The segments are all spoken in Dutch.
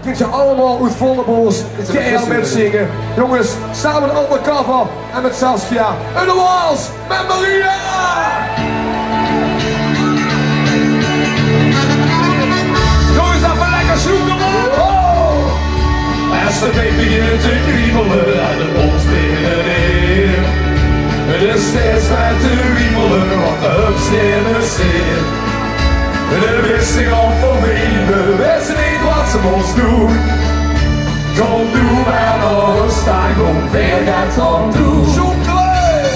Kunt je allemaal uit volle boos keihard met zingen. Jongens, samen undercover en met Saskia. En de Wals met Maria! Jongens, even lekker zoeken! Als de week begint te kriebelen en de bons beginnen neer. Het is steeds met te wiebelen, wat de upstenen zeer. De wisseling al van vrienden, wisten niet wat ze moest doen. Kom doe maar nog een staan, kom weer gaat om doen. Zo'n klein!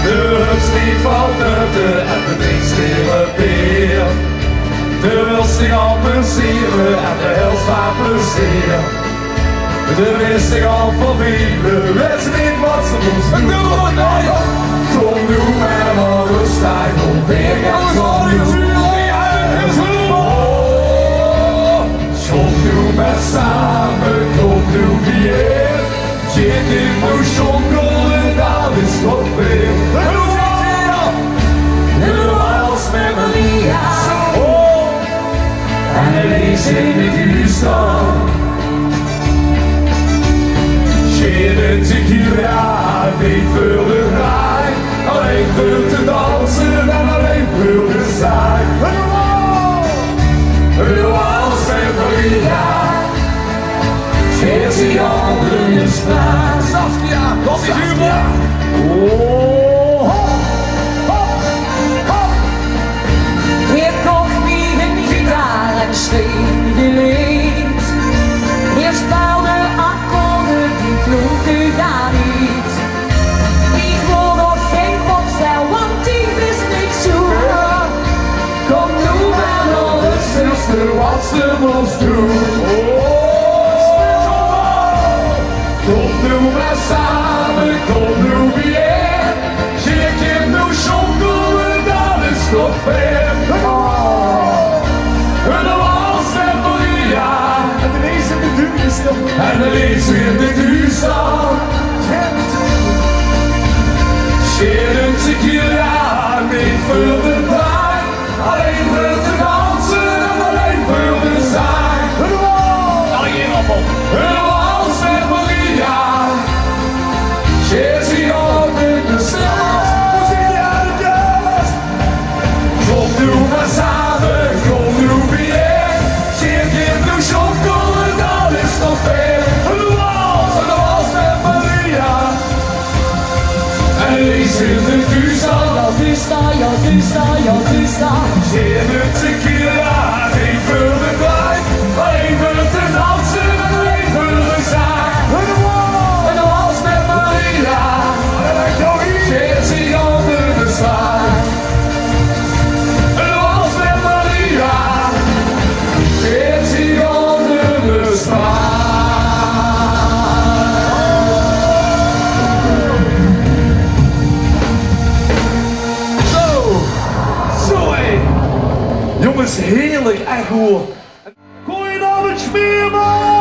De upsteek valt nuchter en de drinks weer peer. De wilsting al plezieren en de helft van plezier. De wisseling al van vrienden, wisten niet wat ze moest doen. Kom doe maar nog een staan, kom weer gaat om doen. Maar samen komt nu weer. Zit in mijn jonkel en dat is nog weer. De Wals met Maria. En er is in het huis staan. Geen tequila, niet veel de rij. Alleen veel te dansen en alleen veel te zijn. De Wals met Maria. Zet die handen in de straat. Saskia, wat is humor? Oh, Hier kocht wie een gitaar en schreef de lied. Hier speelde akkoorden, die klonken daar niet. Ik wil nog geen popstijl, want die is niks zo. Kom nu maar nog eens, zuster, wat ze moest doen. Kom nu maar samen, kom nu weer. Zit in de jonkel en dat is toch ver. En de Wals met Maria. En de lees in de duur is nog. En de lees in de duur staan. Geen een tequila, niet veel de pijn. Alleen veel te dansen en alleen veel te zijn. Alleen allemaal. Zet die handen in de straat. Kom nu maar samen, kom nu weer. Zit in de jonkel en dat is nog ver. De Wals met Maria. En lees in de Dusa. ja, Dusa. Zit een tequila, geen veel te blij. Alleen veel te dansen en alleen veel te zijn. Zet die handen in de straat. En de Wals met Maria. Zet die handen in de straat. Zo hé. Jongens, heerlijk en goed.